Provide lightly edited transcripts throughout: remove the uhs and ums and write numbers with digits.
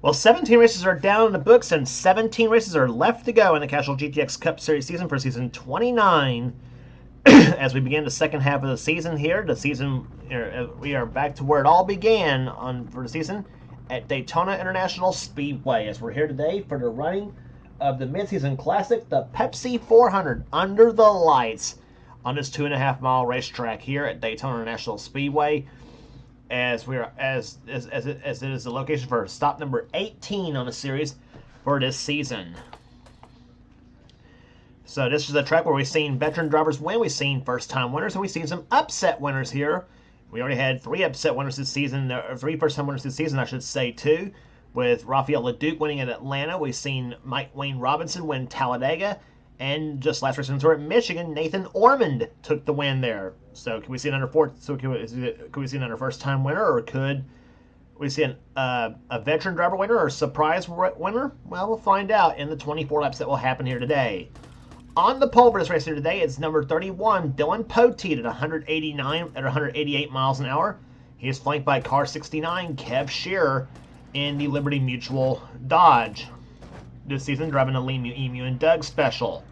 Well, 17 races are down in the books, and 17 races are left to go in the Castrol GTX Cup Series season for season 29. As we begin the second half of the season here, we are back to where it all began for the season at Daytona International Speedway. As we're here today for the running of the midseason classic, the Pepsi 400, under the lights on this 2.5-mile racetrack here at Daytona International Speedway. As it is the location for stop number 18 on the series for this season. So this is a track where we've seen veteran drivers win, we've seen first-time winners, and we've seen some upset winners here. We already had 3 upset winners this season, or 3 first-time winners this season, I should say, too. With Rafael LeDuc winning at Atlanta, we've seen Wayne Robinson win Talladega, and just last race at Michigan, Nathan Ormond took the win there. So can we see another first-time winner, or could we see a veteran driver winner or a surprise winner? Well, we'll find out in the 24 laps that will happen here today. On the pole for this race here today, it's number 31, Dylan Poteet at 188 miles an hour. He is flanked by car 69, Kev Shearer, in the Liberty Mutual Dodge. This season, driving the Emu, Emu, and Doug special.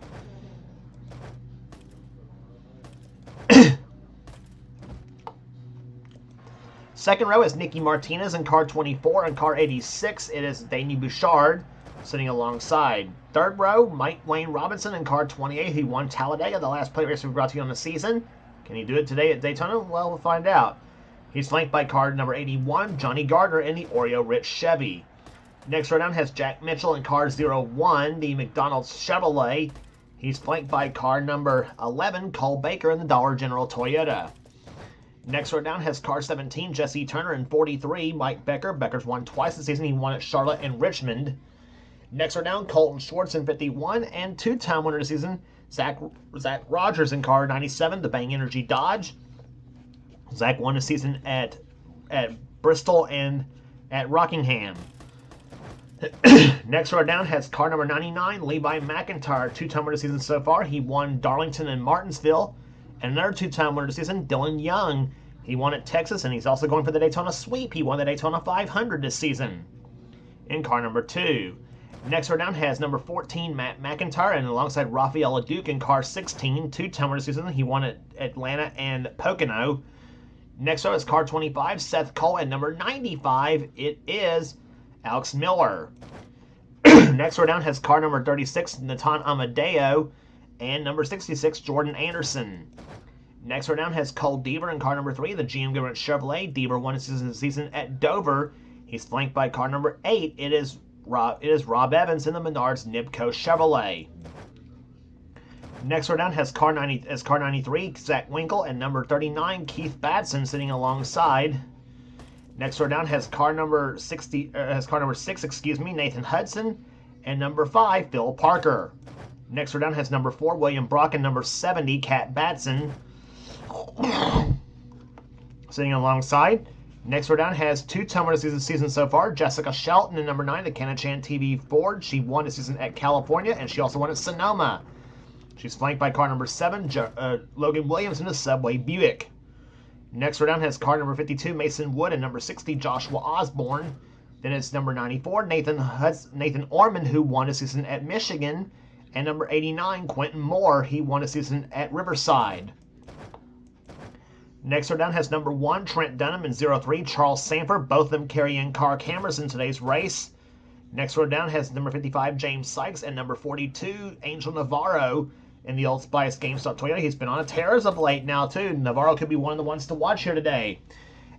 Second row is Nicky Martinez in car 24, and car 86, it is Danny Bouchard sitting alongside. Third row, Wayne Robinson in car 28. He won Talladega, the last plate race we brought to you on the season. Can he do it today at Daytona? Well, we'll find out. He's flanked by car number 81, Johnny Gardner in the Oreo Rich Chevy. Next row down has Jack Mitchell in car 01, the McDonald's Chevrolet. He's flanked by car number 11, Cole Baker in the Dollar General Toyota. Next row down has car 17, Jesse Turner in 43, Mike Becker. Becker's won twice this season. He won at Charlotte and Richmond. Next row down, Colton Schwartz in 51, and 2-time winner this season, Zach Rogers in car 97, the Bang Energy Dodge. Zach won the season at Bristol and at Rockingham. Next row down has car number 99, Levi McIntyre, 2-time winner this season so far. He won Darlington and Martinsville. And another 2-time winner this season, Dylan Young. He won at Texas, and he's also going for the Daytona Sweep. He won the Daytona 500 this season in car number 2. Next row down has number 14, Matt McIntyre, and alongside Rafael LeDuc in car 16, 2-time winner this season. He won at Atlanta and Pocono. Next row is car 25, Seth Cole, and number 95, it is Alex Miller. Next row down has car number 36, Natan Amadeo, and number 66, Jordan Anderson. Next row down has Cole Deaver in car number 3, the GM Government Chevrolet. Deaver won his season at Dover. He's flanked by car number 8. It is Rob Evans in the Menards Nibco Chevrolet. Next row down has car 93, Zach Winkle, and number 39, Keith Batson sitting alongside. Next row down has car number 6, Nathan Hudson, and number 5, Phil Parker. Next row down has number 4, William Brock, and number 70, Kat Batson sitting alongside. Next row down has 2-time winners this season so far, Jessica Shelton and number 9, the Kenachan TV Ford. She won this season at California, and she also won at Sonoma. She's flanked by car number 7, Logan Williams in the Subway Buick. Next row down has car number 52, Mason Wood, and number 60, Joshua Osborne. Then it's number 94, Nathan Ormond, who won this season at Michigan. And number 89, Quentin Moore. He won a season at Riverside. Next row down has number 1, Trent Dunham, and 03, Charles Sanford. Both of them carry in-car cameras in today's race. Next row down has number 55, James Sykes, and number 42, Angel Navarro in the Old Spice GameStop Toyota. He's been on a tear as of late now, too. Navarro could be one of the ones to watch here today.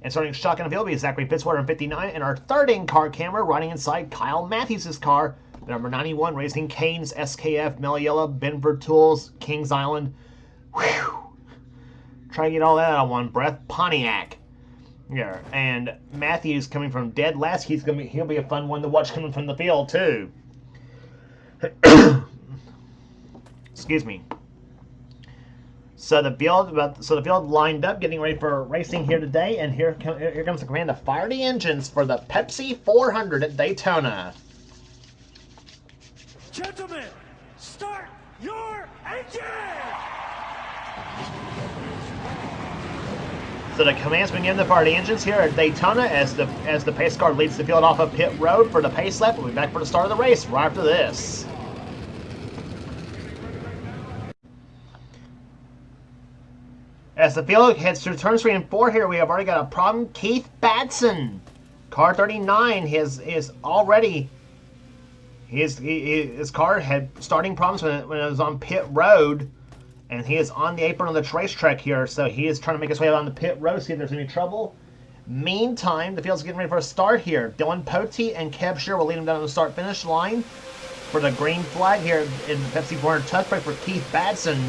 And starting shotgun field will be Zachary Fitzwater in 59, and our third in-car camera riding inside Kyle Matthews' car, number 91, Racing Canes, SKF, Meliella, Benford Tools, Kings Island. Whew. Try to get all that out on one breath. Pontiac. Yeah, and Matthews coming from dead last. He'll be a fun one to watch coming from the field too. Excuse me. So the field lined up, getting ready for racing here today, and here comes the command to fire the engines for the Pepsi 400 at Daytona. Gentlemen, start your engine! So the commands been given for the engines here at Daytona as the pace car leads the field off of pit road for the pace lap. We'll be back for the start of the race right after this. As the field heads through turns 3 and 4 here, we have already got a problem. Keith Batson, car 39, his car had starting problems when it was on pit road. And he is on the apron of the racetrack here, so he is trying to make his way on the pit road, see if there's any trouble. Meantime, the field's getting ready for a start here. Dylan Pote and Kev Shear will lead him down to the start-finish line for the green flag here in the Pepsi 400 touch break for Keith Batson,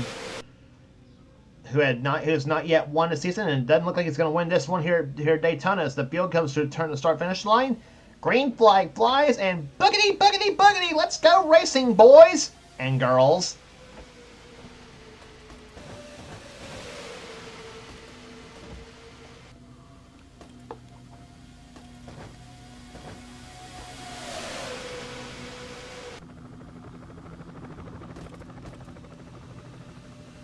who has not yet won the season, and doesn't look like he's going to win this one here at Daytona as the field comes to turn the start-finish line. Green flag flies, and boogity, boogity, boogity, let's go racing, boys and girls.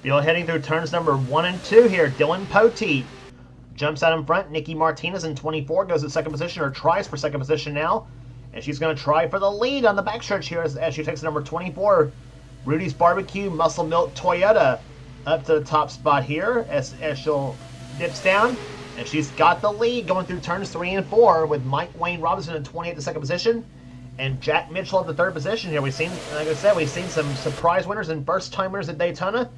Field heading through turns number 1 and 2 here. Dylan Pote jumps out in front. Nikki Martinez in 24 goes to second position, or tries for second position now. And she's going to try for the lead on the backstretch here as she takes number 24, Rudy's Barbecue Muscle Milk Toyota, up to the top spot here as she'll dips down. And she's got the lead going through turns 3 and 4 with Mike Wayne Robinson in 28 the second position. And Jack Mitchell at the third position here. Like I said, we've seen some surprise winners and first-time winners at Daytona.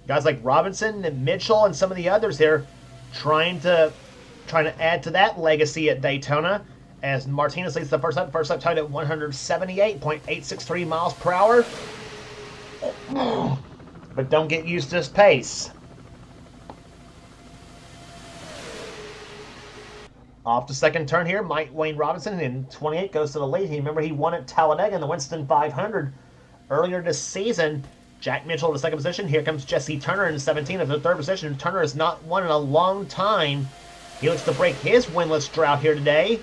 Guys like Robinson and Mitchell and some of the others here trying to add to that legacy at Daytona as Martinez leads the first lap tied at 178.863 miles per hour. But don't get used to this pace. Off to second turn here, Mike Wayne Robinson in 28 goes to the lead. Remember, he won at Talladega in the Winston 500 earlier this season. Jack Mitchell in the second position. Here comes Jesse Turner in 17 at the third position. Turner has not won in a long time. He looks to break his winless drought here today.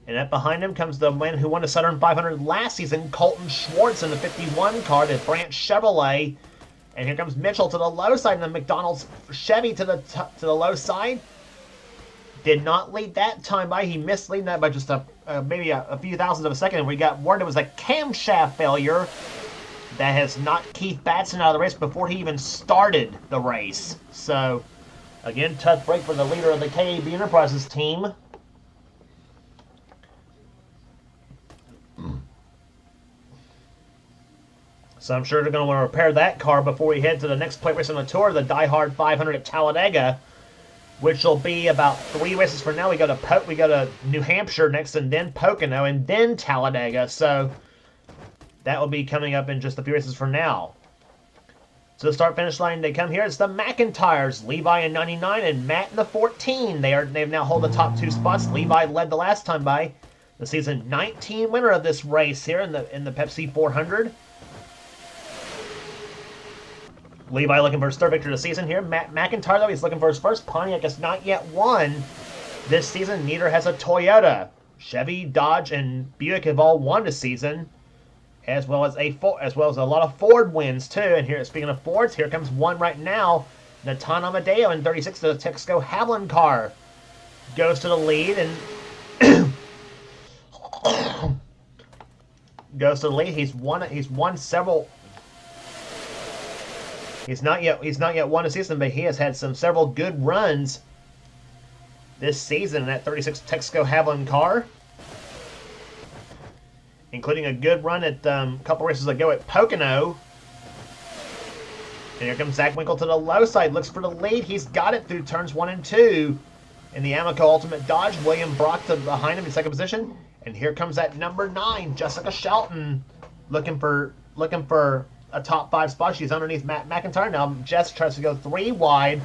And up behind him comes the man who won the Southern 500 last season, Colton Schwartz in the 51 car, the Branch Chevrolet. And here comes Mitchell to the low side, and the McDonald's Chevy to the low side. Did not lead that time by. He missed leading that by just maybe a few thousandths of a second. And we got word it was a camshaft failure that has knocked Keith Batson out of the race before he even started the race. So, again, tough break for the leader of the KAB Enterprises team. So I'm sure they're going to want to repair that car before we head to the next plate race on the tour, the Die Hard 500 at Talladega, which will be about 3 races from now. We go to New Hampshire next, and then Pocono, and then Talladega. So that will be coming up in just a few races from now. So the start-finish line, they come here. It's the McIntyres, Levi in 99 and Matt in the 14. They've now hold the top 2 spots. Levi led the last time by the season 19 winner of this race here in the Pepsi 400. Levi looking for his third victory of the season here. Matt McIntyre, though, he's looking for his first. Pontiac has not yet won this season. Neither has a Toyota. Chevy, Dodge, and Buick have all won this season, as well as a lot of Ford wins too. And here, speaking of Fords, here comes one right now. Natan Amadeo in 36 to the Texaco Havoline car goes to the lead and goes to the lead. He's won several. He's not yet won a season, but he has had several good runs this season in that 36 Texaco Havoline car, including a good run at a couple races ago at Pocono. And here comes Zach Winkle to the low side, looks for the lead. He's got it through turns 1 and 2 in the Amoco Ultimate Dodge. William Brock behind him in second position. And here comes that number 9, Jessica Shelton, looking for a top 5 spot. She's underneath Matt McIntyre. Now Jess tries to go 3 wide.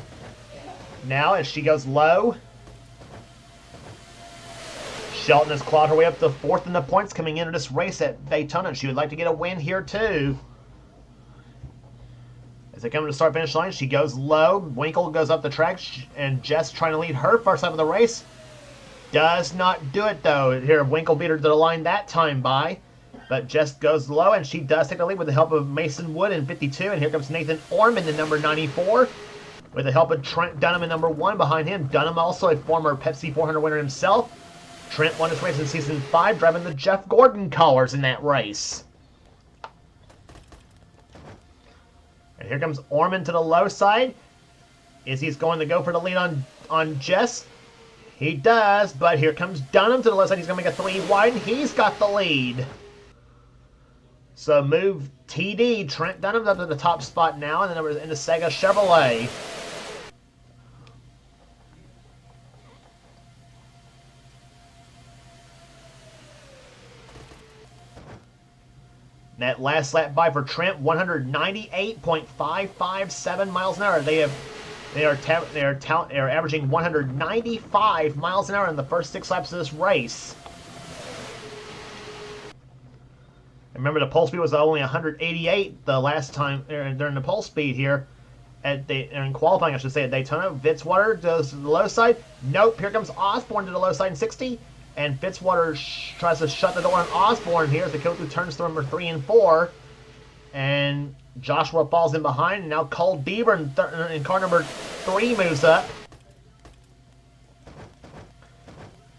Now as she goes low, Shelton has clawed her way up to 4th in the points coming into this race at Daytona. She would like to get a win here too. As they come to the start-finish line, she goes low. Winkle goes up the track, and Jess trying to lead her first lap of the race. Does not do it though. Here, Winkle beat her to the line that time by. But Jess goes low, and she does take the lead with the help of Mason Wood in 52. And here comes Nathan Orman, the number 94. with the help of Trent Dunham in number 1 behind him. Dunham, also a former Pepsi 400 winner himself. Trent won his race in Season 5, driving the Jeff Gordon colors in that race. And here comes Orman to the low side. Is he's going to go for the lead on Jess? He does, but here comes Dunham to the low side. He's going to make a 3 wide, and he's got the lead. So move TD. Trent Dunham's up to the top spot now, and then in the Sega Chevrolet. That last lap by for Trent, 198.557 miles an hour. They are averaging 195 miles an hour in the first 6 laps of this race. Remember, the pole speed was only 188 the last time during the pole speed here in qualifying, I should say, at Daytona. Fitzwater goes to the low side. Nope, here comes Osborne to the low side in 60. And Fitzwater tries to shut the door on Osborne here as they go through turns number 3 and 4. And Joshua falls in behind. And now Cole Deaver in car number 3 moves up.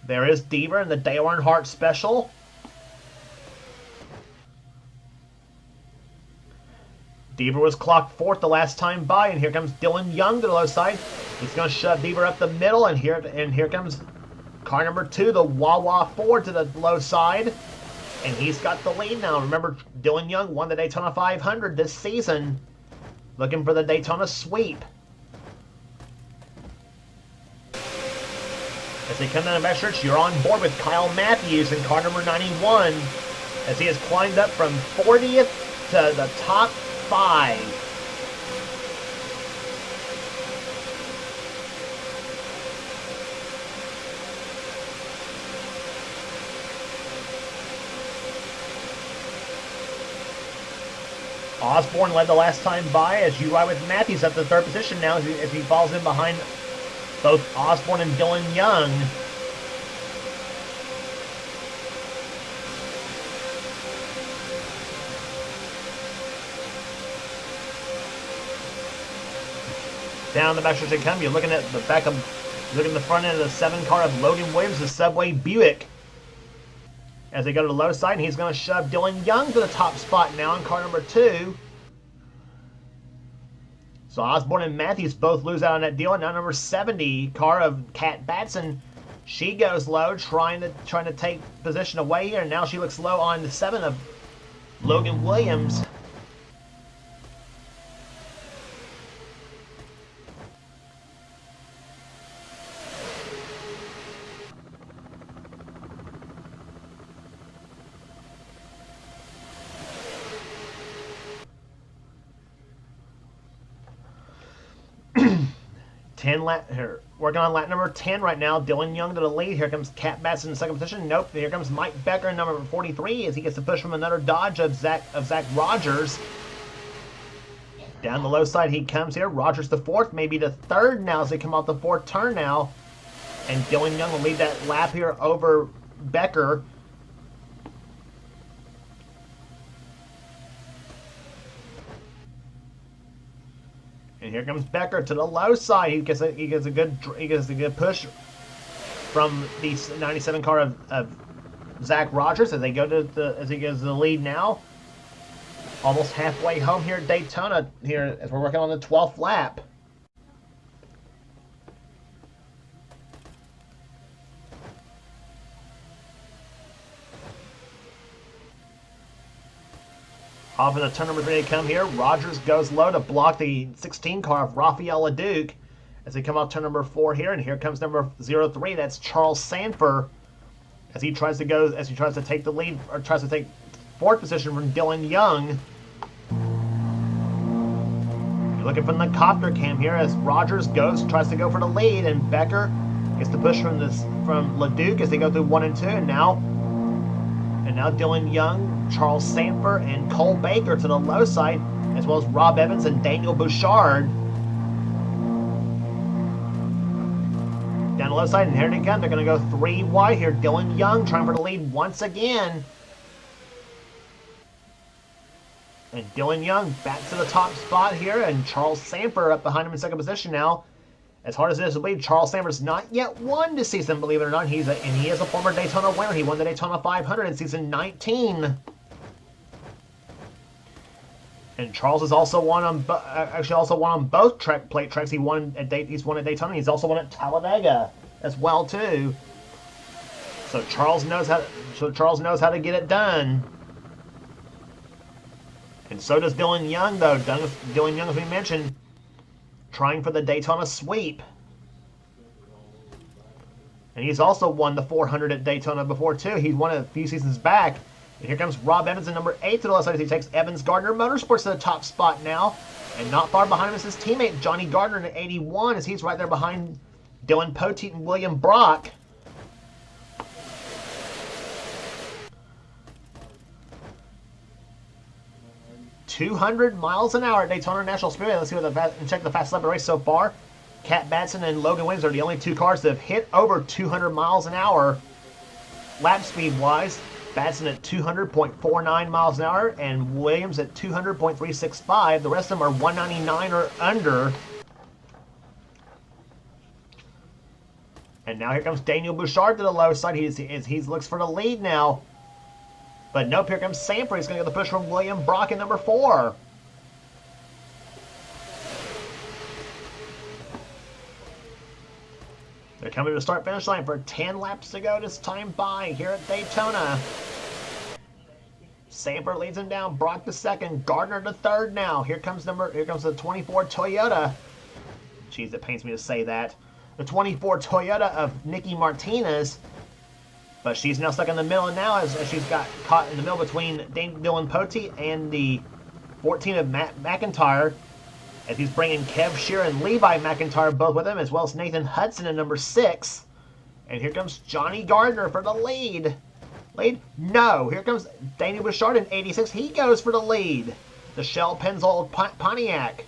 There is Deaver in the Dale Earnhardt Special. Deaver was clocked 4th the last time by, and here comes Dylan Young to the low side. He's going to shove Deaver up the middle, and here comes car number 2, the Wawa Ford, to the low side, and he's got the lead now. Remember, Dylan Young won the Daytona 500 this season, looking for the Daytona sweep. As they come down the backstretch, you're on board with Kyle Matthews in car number 91, as he has climbed up from 40th to the top 5. Osborne led the last time by as you ride with Matthews up to the 3rd position now as he falls in behind both Osborne and Dylan Young. Down the backstretch they come. You're looking at the front end of the 7 car of Logan Williams, the Subway Buick. As they go to the low side, and he's going to shove Dylan Young to the top spot now in car number 2. So Osborne and Matthews both lose out on that deal. And now number 70, car of Kat Batson, she goes low, trying to take position away here. And now she looks low on the 7 of Logan Williams. Working on lap number 10 right now. Dylan Young to the lead. Here comes Cat Batson in 2nd position. Nope. Here comes Mike Becker in number 43 as he gets the push from another Dodge of Zach Rogers. Down the low side he comes here. Rogers the 4th, maybe the 3rd now as they come off the 4th turn now. And Dylan Young will lead that lap here over Becker. And here comes Becker to the low side. He gets a good push from the 97 car of Zach Rogers as he goes to the lead now. Almost halfway home here at Daytona here as we're working on the 12th lap. Off in the turn number 3 they come here. Rogers goes low to block the 16 car of Rafael LeDuc as they come off turn number 4 here. And here comes number 03. That's Charles Sanford as he tries to take the lead, or tries to take 4th position from Dylan Young. You're looking from the copter cam here as Rogers tries to go for the lead, and Becker gets the push from LeDuc as they go through 1 and 2, and now Dylan Young, Charles Sanford, and Cole Baker to the low side, as well as Rob Evans and Daniel Bouchard. Down the low side, and here they come. They're going to go 3 wide here. Dylan Young trying for the lead once again. And Dylan Young back to the top spot here, and Charles Samper up behind him in second position now. As hard as it is to believe, Charles Samper's not yet won this season, believe it or not. He is a former Daytona winner. He won the Daytona 500 in season 19. And Charles has also won on both plate tracks. He's won at Daytona. He's also won at Talladega as well too. So Charles knows how to get it done. And so does Dylan Young, though. Dylan Young, as we mentioned, trying for the Daytona sweep. And he's also won the 400 at Daytona before too. He's won it a few seasons back. And here comes Rob Evans in number 8 to the left side as he takes Evans Gardner Motorsports to the top spot now. And not far behind him is his teammate Johnny Gardner in 81 as he's right there behind Dylan Poteet and William Brock. .200 miles an hour at Daytona National Speedway. Let's see check the fast lap of the race so far. Cat Batson and Logan Williams are the only two cars that have hit over 200 miles an hour lap speed wise. Batson at 200.49 miles an hour and Williams at 200.365. The rest of them are 199 or under. And now here comes Daniel Bouchard to the low side. He looks for the lead now. But nope, here comes Samper. He's going to get the push from William Brock in number 4. They're coming to the start-finish line for 10 laps to go this time by here at Daytona. Samper leads him down. Brock the second. Gardner the third now. Here comes the 24 Toyota. Jeez, it pains me to say that. The 24 Toyota of Nicky Martinez. But she's now stuck in the middle now as she's got caught in the middle between Dylan Poteet and the 14 of Matt McIntyre. As he's bringing Kev Shearer and Levi McIntyre both with him, as well as Nathan Hudson in number 6. And here comes Johnny Gardner for the lead. No, here comes Danny Bouchard in 86. He goes for the lead. The Shell Pennzoil Pontiac.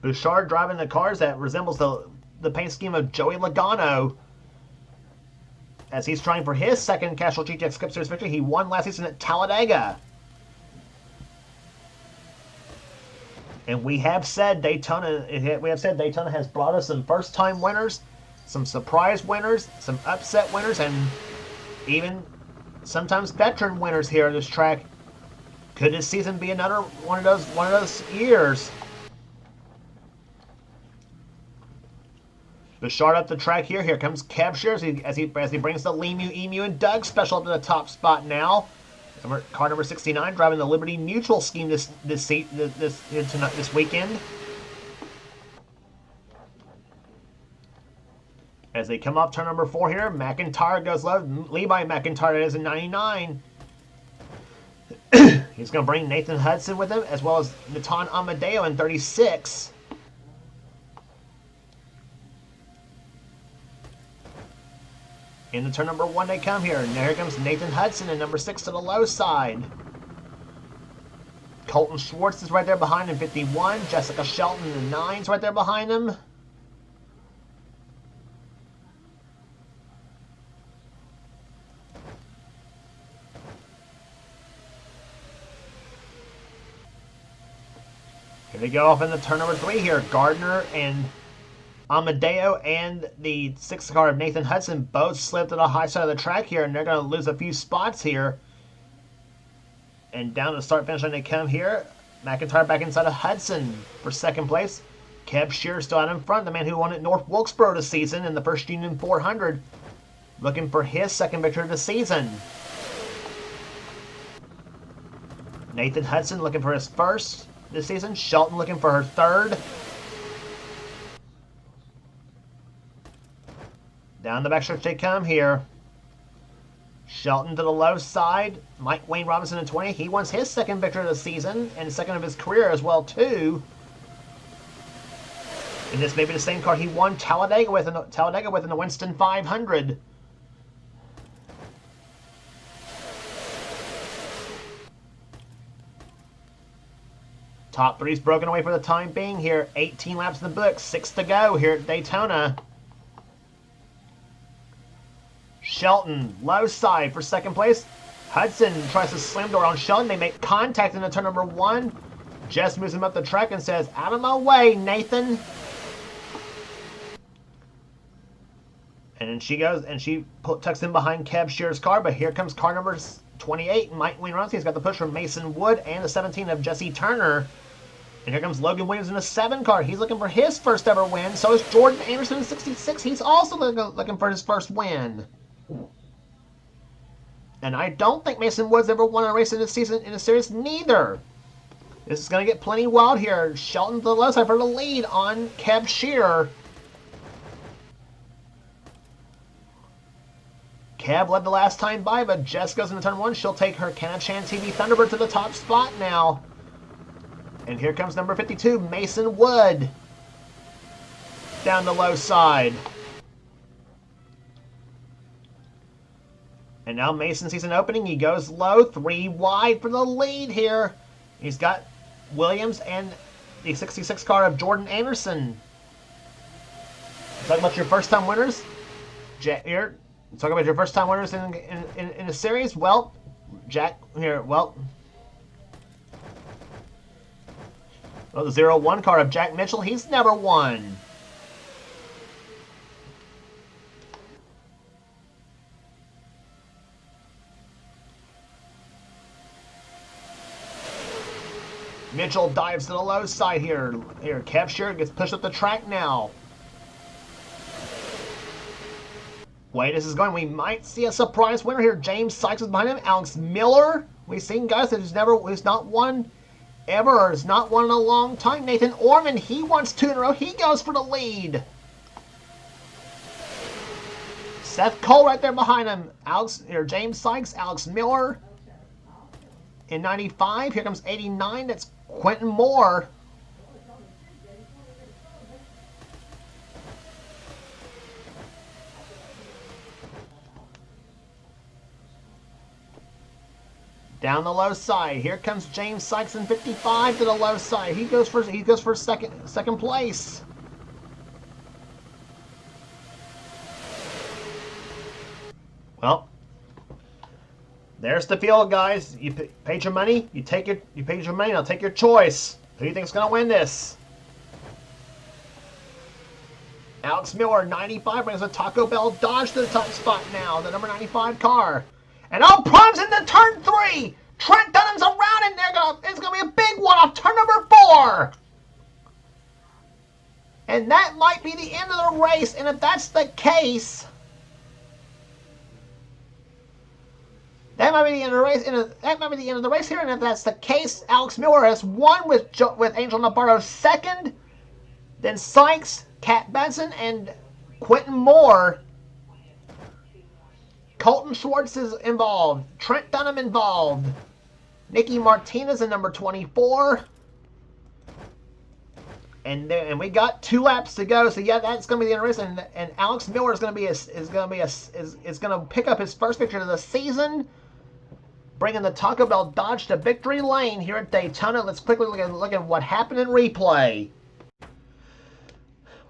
Bouchard driving the cars that resembles the paint scheme of Joey Logano. As he's trying for his second Castrol GTX Cup Series victory. He won last season at Talladega. And we have said Daytona has brought us some first-time winners, some surprise winners, some upset winners, and even sometimes veteran winners here at this track. Could this season be another one of those years? Bouchard up the track here. Here comes Kev Shears as he brings the Lemu, Emu, and Doug special up to the top spot now. Car number 69 driving the Liberty Mutual scheme this weekend. As they come off turn number 4 here, McIntyre goes low. Levi McIntyre is in 99. He's going to bring Nathan Hudson with him, as well as Natan Amadeo in 36. Into turn number 1 they come here. And here comes Nathan Hudson in number 6 to the low side. Colton Schwartz is right there behind him, 51. Jessica Shelton in the 9's right there behind him. Here they go off into turn number 3 here. Gardner and Amadeo and the 6th car of Nathan Hudson both slipped to the high side of the track here, and they're going to lose a few spots here. And down to the start-finish line they come here. McIntyre back inside of Hudson for second place. Kev Shearer still out in front, the man who won at North Wilkesboro this season in the First Union 400. Looking for his second victory of the season. Nathan Hudson looking for his first this season. Shelton looking for her third. Down the backstretch they come here. Shelton to the low side. Mike Wayne Robinson in 20. He wants his second victory of the season and second of his career as well too. And this may be the same car he won Talladega with in the Winston 500. Top three's broken away for the time being here. 18 laps in the book, 6 to go here at Daytona. Shelton, low side for second place. Hudson tries to slam door on Sheldon. They make contact in the turn number 1. Jess moves him up the track and says, "Out of my way, Nathan." And then she goes and she tucks in behind Kev Shear's car, but here comes car number 28, Mike Wayne. He's got the push from Mason Wood and the 17 of Jesse Turner. And here comes Logan Williams in a 7 car. He's looking for his first ever win. So is Jordan Anderson in 66. He's also looking for his first win. And I don't think Mason Woods ever won a race in this season in a series, neither. This is going to get plenty wild here. Shelton to the left side for the lead on Kev Shear. Kev led the last time by, but Jess goes into turn 1. She'll take her Canachan TV Thunderbird to the top spot now. And here comes number 52, Mason Wood. Down the low side. And now Mason sees an opening. He goes low, 3 wide for the lead here. He's got Williams and the 66 car of Jordan Anderson. Talking about your first-time winners? Here, talking about your first-time winners in a series? Well, Jack, here, well, the 0-1 car of Jack Mitchell, he's never won. Mitchell dives to the low side here. Here, Kev Shear gets pushed up the track now. Way this is going, we might see a surprise winner here. James Sykes is behind him. Alex Miller. We've seen guys that who's not won ever, or has not won in a long time. Nathan Orman, he wants 2 in a row. He goes for the lead. Seth Cole right there behind him. James Sykes, Alex Miller. In 95, here comes 89. That's Quentin Moore. Down the low side, here comes James Sykes in 55 to the low side. He goes for second place. Well, there's the field, guys. You paid your money. You paid your money. Now take your choice. Who do you think's gonna win this? Alex Miller, 95, brings a Taco Bell Dodge to the top spot now. The number 95 car. And Prom's into turn 3. Trent Dunham's around, and it's gonna be a big one off turn number 4. And that might be the end of the race. And if that's the case, that might be the end of the race. That might be the end of the race here. And if that's the case, Alex Miller has won with Angel Navarro second. Then Sykes, Cat Benson, and Quentin Moore. Colton Schwartz is involved. Trent Dunham involved. Nicky Martinez in number 24. And we got 2 laps to go. So yeah, that's going to be the end of the race. And Alex Miller is going to pick up his first victory of the season, bringing the Taco Bell Dodge to victory lane here at Daytona. Let's quickly look at what happened in replay.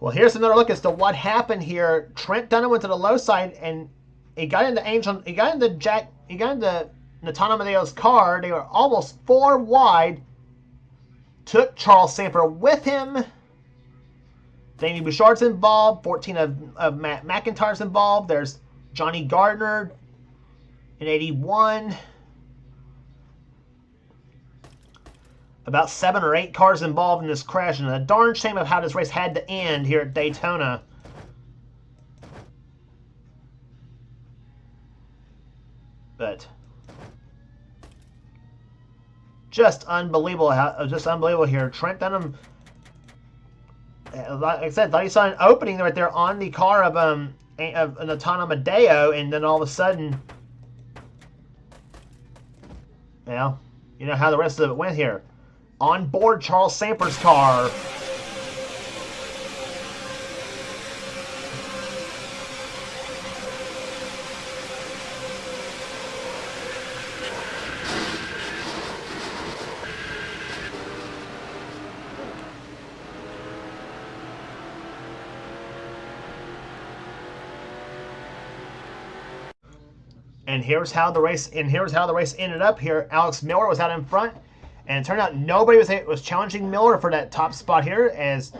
Well, here's another look as to what happened here. Trent Dunham went to the low side and he got into Nathan Amadeo's car. They were almost 4 wide. Took Charles Samper with him. Danny Bouchard's involved. 14 of Matt McIntyre's involved. There's Johnny Gardner in 81. About 7 or 8 cars involved in this crash, and a darn shame of how this race had to end here at Daytona. But just unbelievable here. Trent Dunham, like I said, thought he saw an opening right there on the car of Nathan Amadeo, and then all of a sudden, well, you know how the rest of it went here. On board Charles Samper's car. And here's how the race ended up here. Alex Miller was out in front, and it turned out nobody was challenging Miller for that top spot here, as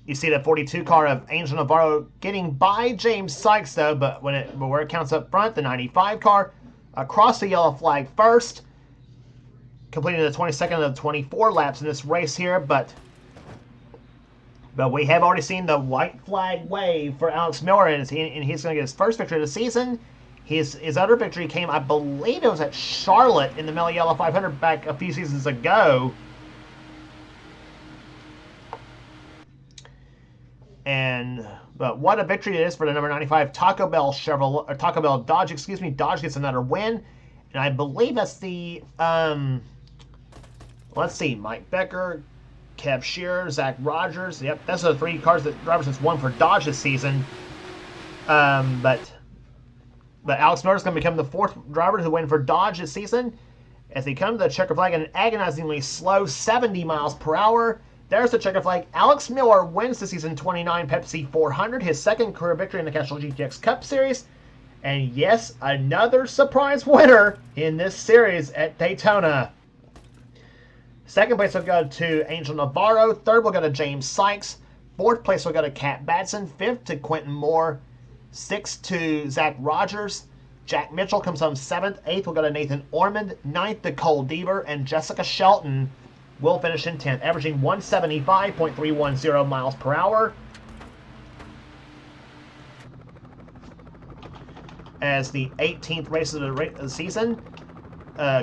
you see the 42 car of Angel Navarro getting by James Sykes though, but where it counts up front, the 95 car across the yellow flag first, completing the 22nd of 24 laps in this race here, but we have already seen the white flag wave for Alex Miller, and he's going to get his first victory of the season. His other victory came, I believe it was at Charlotte in the Mellow Yellow 500 back a few seasons ago. But what a victory it is for the number 95 Taco Bell Dodge. Dodge gets another win, and I believe that's the let's see, Mike Becker, Kev Shearer, Zach Rogers. Yep, that's the three cars that drivers has won for Dodge this season. But Alex Miller is going to become the fourth driver to win for Dodge this season, as he comes to the checker flag at an agonizingly slow 70 miles per hour. There's the checker flag. Alex Miller wins the season 29 Pepsi 400, his second career victory in the Castrol GTX Cup Series. And yes, another surprise winner in this series at Daytona. Second place will go to Angel Navarro. Third will go to James Sykes. Fourth place will go to Cat Batson. Fifth to Quentin Moore. Sixth to Zach Rogers. Jack Mitchell comes home seventh. Eighth will go to Nathan Ormond. Ninth to Cole Deaver. And Jessica Shelton will finish in 10th, averaging 175.310 miles per hour. As the 18th race of the season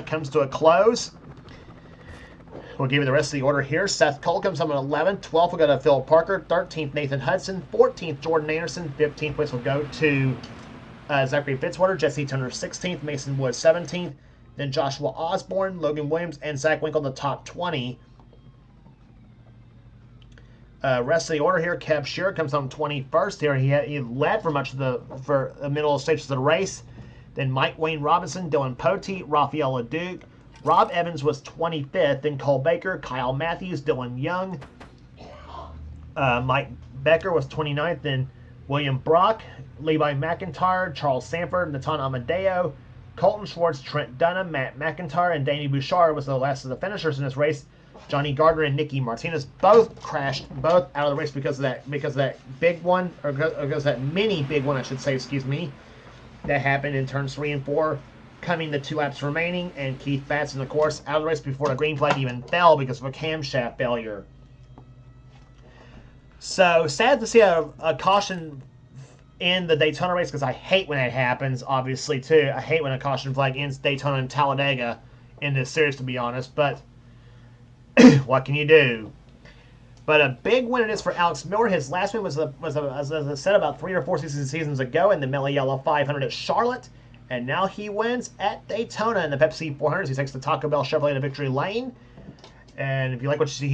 comes to a close, we'll give you the rest of the order here. Seth Cole comes home at 11th. 12th will go to Phil Parker. 13th, Nathan Hudson. 14th, Jordan Anderson. 15th place will go to Zachary Fitzwater. Jesse Turner 16th. Mason Wood 17th. Then Joshua Osborne, Logan Williams, and Zach Winkle in the top 20. Rest of the order here, Kev Shearer comes home 21st here. He led for much of the middle stages of the race. Then Mike Wayne Robinson, Dylan Poteet, Rafael LeDuc. Rob Evans was 25th. Then Cole Baker, Kyle Matthews, Dylan Young. Mike Becker was 29th. Then William Brock, Levi McIntyre, Charles Sanford, Natan Amadeo, Colton Schwartz, Trent Dunham, Matt McIntyre, and Danny Bouchard was the last of the finishers in this race. Johnny Gardner and Nicky Martinez both crashed out of the race because of that big one, or because of that mini big one, I should say, that happened in turns 3 and 4, coming the 2 laps remaining, and Keith Batson, of course, out of the race before the green flag even fell because of a camshaft failure. So sad to see a caution in the Daytona race, because I hate when that happens, obviously, too. I hate when a caution flag ends Daytona and Talladega in this series, to be honest, but what can you do? But a big win it is for Alex Miller. His last win was as I said, about 3 or 4 seasons ago in the Mellow Yellow 500 at Charlotte, and now he wins at Daytona in the Pepsi 400. He takes the Taco Bell Chevrolet to victory lane. And if you like what you see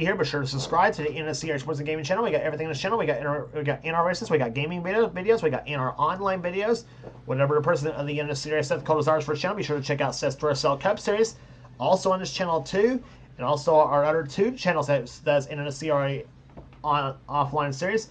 here, be sure to subscribe to the NNSCRA Sports and Gaming channel. We got everything in this channel. We got in our races, we got gaming videos, we got in our online videos. Whatever the president of the NNSCRA Seth called desires for his channel, be sure to check out Seth's Duracell Cup Series. Also on this channel too, and also our other 2 channels that's NNSCRA offline series.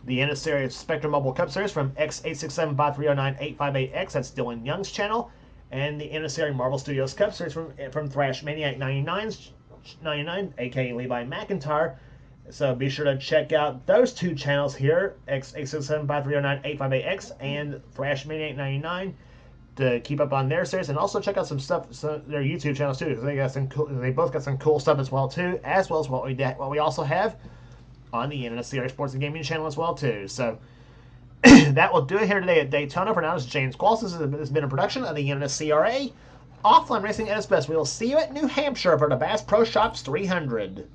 The NNSCRA Spectrum Mobile Cup Series from X8675309-858X, that's Dylan Young's channel. And the NNSCRA Marvel Studios Cup Series from Thrash Maniac 99, aka Levi McIntyre. So be sure to check out those 2 channels here, X8675309-858X and Thrash Maniac 99, to keep up on their series, and also check out some stuff, their YouTube channels too, because they both got some cool stuff as well too, as well as what we also have on the NNSCRA Sports and Gaming channel as well too. So that will do it here today at Daytona. For now, this is James Qualls. This has been a production of the NNSCRA Offline Racing at its best. We will see you at New Hampshire for the Bass Pro Shops 300.